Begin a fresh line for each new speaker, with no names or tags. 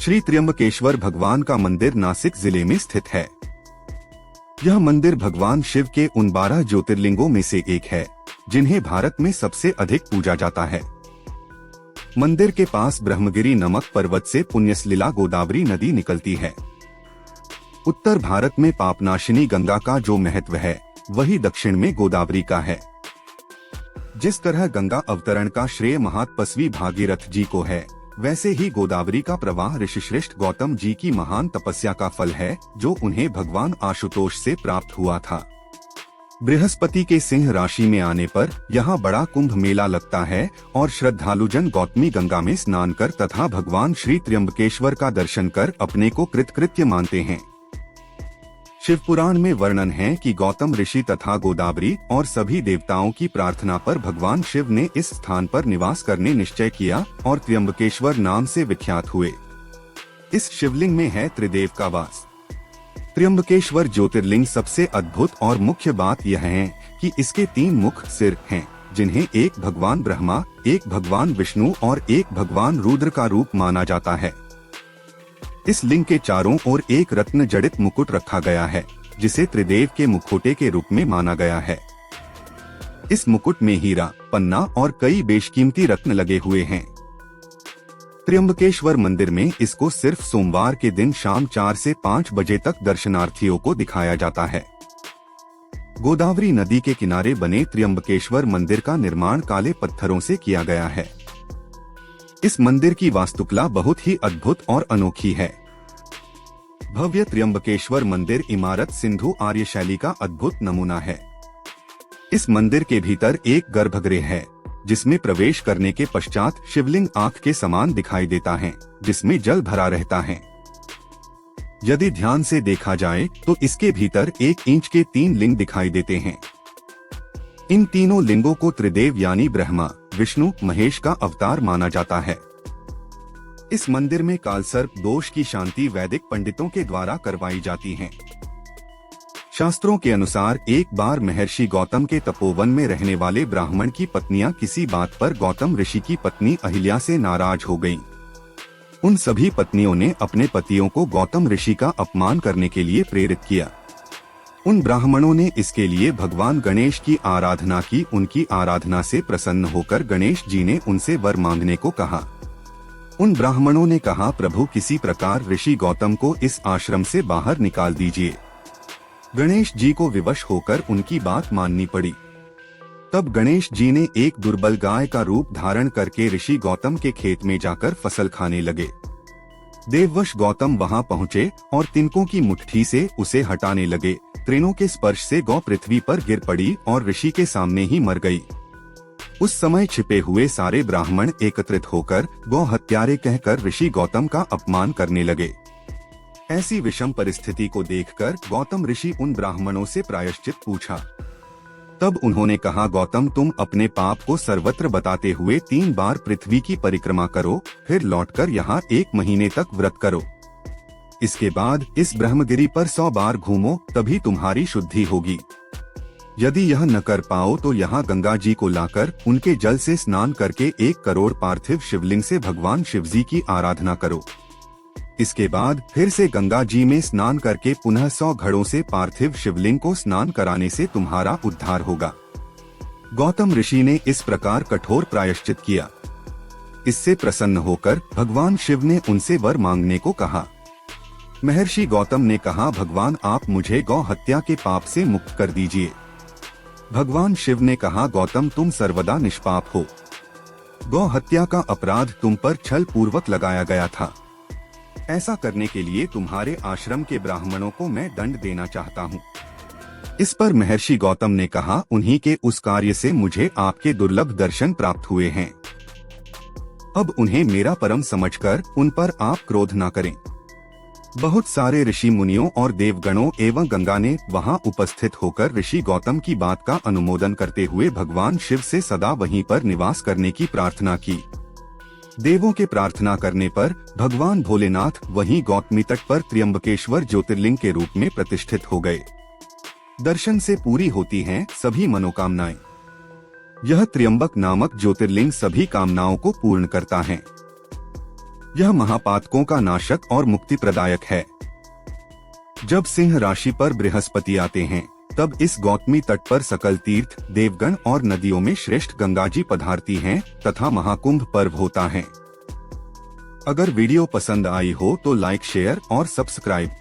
श्री त्र्यंबकेश्वर भगवान का मंदिर नासिक जिले में स्थित है। यह मंदिर भगवान शिव के उन 12 ज्योतिर्लिंगों में से एक है जिन्हें भारत में सबसे अधिक पूजा जाता है। मंदिर के पास ब्रह्मगिरी नमक पर्वत से पुण्यसलिला गोदावरी नदी निकलती है। उत्तर भारत में पापनाशिनी गंगा का जो महत्व है वही दक्षिण में गोदावरी का है। जिस तरह गंगा अवतरण का श्रेय महातपस्वी भागीरथ जी को है, वैसे ही गोदावरी का प्रवाह ऋषिश्रेष्ठ गौतम जी की महान तपस्या का फल है जो उन्हें भगवान आशुतोष से प्राप्त हुआ था। बृहस्पति के सिंह राशि में आने पर यहाँ बड़ा कुंभ मेला लगता है और श्रद्धालुजन गौतमी गंगा में स्नान कर तथा भगवान श्री त्र्यंबकेश्वर का दर्शन कर अपने को कृतकृत्य मानते हैं। शिव पुराण में वर्णन है कि गौतम ऋषि तथा गोदावरी और सभी देवताओं की प्रार्थना पर भगवान शिव ने इस स्थान पर निवास करने निश्चय किया और त्र्यंबकेश्वर नाम से विख्यात हुए। इस शिवलिंग में है त्रिदेव का वास। त्र्यंबकेश्वर ज्योतिर्लिंग सबसे अद्भुत और मुख्य बात यह है कि इसके 3 मुख सिर हैं, जिन्हें एक भगवान ब्रह्मा, एक भगवान विष्णु और एक भगवान रुद्र का रूप माना जाता है। इस लिंग के चारों ओर एक रत्न जड़ित मुकुट रखा गया है, जिसे त्रिदेव के मुखौटे के रूप में माना गया है। इस मुकुट में हीरा, पन्ना और कई बेशकीमती रत्न लगे हुए हैं। त्र्यंबकेश्वर मंदिर में इसको सिर्फ सोमवार के दिन शाम 4 से 5 बजे तक दर्शनार्थियों को दिखाया जाता है। गोदावरी नदी के किनारे बने त्र्यंबकेश्वर मंदिर का निर्माण काले पत्थरों से किया गया है। इस मंदिर की वास्तुकला बहुत ही अद्भुत और अनोखी है। भव्य त्र्यंबकेश्वर मंदिर इमारत सिंधु आर्य शैली का अद्भुत नमूना है। इस मंदिर के भीतर एक गर्भगृह है, जिसमें प्रवेश करने के पश्चात शिवलिंग आंख के समान दिखाई देता है, जिसमें जल भरा रहता है। यदि ध्यान से देखा जाए तो इसके भीतर 1 इंच के 3 लिंग दिखाई देते हैं। इन तीनों लिंगों को त्रिदेव यानी ब्रह्मा, विष्णु, महेश का अवतार माना जाता है। इस मंदिर में कालसर्प दोष की शांति वैदिक पंडितों के द्वारा करवाई जाती है। शास्त्रों के अनुसार एक बार महर्षि गौतम के तपोवन में रहने वाले ब्राह्मण की पत्नियां किसी बात पर गौतम ऋषि की पत्नी अहिल्या से नाराज हो गईं। उन सभी पत्नियों ने अपने पतियों को गौतम ऋषि का अपमान करने के लिए प्रेरित किया। उन ब्राह्मणों ने इसके लिए भगवान गणेश की आराधना की। उनकी आराधना से प्रसन्न होकर गणेश जी ने उनसे वर मांगने को कहा। उन ब्राह्मणों ने कहा, प्रभु किसी प्रकार ऋषि गौतम को इस आश्रम से बाहर निकाल दीजिए। गणेश जी को विवश होकर उनकी बात माननी पड़ी। तब गणेश जी ने एक दुर्बल गाय का रूप धारण करके ऋषि गौतम के खेत में जाकर फसल खाने लगे। देववश गौतम वहां पहुंचे और तिनकों की मुट्ठी से उसे हटाने लगे। त्रिनों के स्पर्श से गौ पृथ्वी पर गिर पड़ी और ऋषि के सामने ही मर गई। उस समय छिपे हुए सारे ब्राह्मण एकत्रित होकर गौ हत्यारे कहकर ऋषि गौतम का अपमान करने लगे। ऐसी विषम परिस्थिति को देखकर गौतम ऋषि उन ब्राह्मणों से प्रायश्चित पूछा। तब उन्होंने कहा, गौतम तुम अपने पाप को सर्वत्र बताते हुए 3 बार पृथ्वी की परिक्रमा करो, फिर लौटकर यहाँ 1 महीने तक व्रत करो। इसके बाद इस ब्रह्मगिरी पर 100 बार घूमो, तभी तुम्हारी शुद्धि होगी। यदि यह न कर पाओ तो यहाँ गंगा जी को लाकर उनके जल से स्नान करके 1 करोड़ पार्थिव शिवलिंग से भगवान शिवजी की आराधना करो। इसके बाद फिर से गंगा जी में स्नान करके पुनः 100 घड़ों से पार्थिव शिवलिंग को स्नान कराने से तुम्हारा उद्धार होगा। गौतम ऋषि ने इस प्रकार कठोर प्रायश्चित किया। इससे प्रसन्न होकर भगवान शिव ने उनसे वर मांगने को कहा। महर्षि गौतम ने कहा, भगवान आप मुझे गौ हत्या के पाप से मुक्त कर दीजिए। भगवान शिव ने कहा, गौतम तुम सर्वदा निष्पाप हो। गौ हत्या का अपराध तुम पर छल पूर्वक लगाया गया था। ऐसा करने के लिए तुम्हारे आश्रम के ब्राह्मणों को मैं दंड देना चाहता हूँ। इस पर महर्षि गौतम ने कहा, उन्हीं के उस कार्य से मुझे आपके दुर्लभ दर्शन प्राप्त हुए हैं। अब उन्हें मेरा परम समझकर उन पर आप क्रोध न करें। बहुत सारे ऋषि मुनियों और देवगणों एवं गंगा ने वहां उपस्थित होकर ऋषि गौतम की बात का अनुमोदन करते हुए भगवान शिव से सदा वहीं पर निवास करने की प्रार्थना की। देवों के प्रार्थना करने पर भगवान भोलेनाथ वहीं गौतमी तट पर त्र्यंबकेश्वर ज्योतिर्लिंग के रूप में प्रतिष्ठित हो गए। दर्शन से पूरी होती हैं सभी मनोकामनाएं। यह त्र्यंबक नामक ज्योतिर्लिंग सभी कामनाओं को पूर्ण करता है। यह महापातकों का नाशक और मुक्ति प्रदायक है। जब सिंह राशि पर बृहस्पति आते हैं तब इस गौतमी तट पर सकल तीर्थ, देवगण और नदियों में श्रेष्ठ गंगा जी पधारती हैं तथा महाकुंभ पर्व होता है। अगर वीडियो पसंद आई हो तो लाइक, शेयर और सब्सक्राइब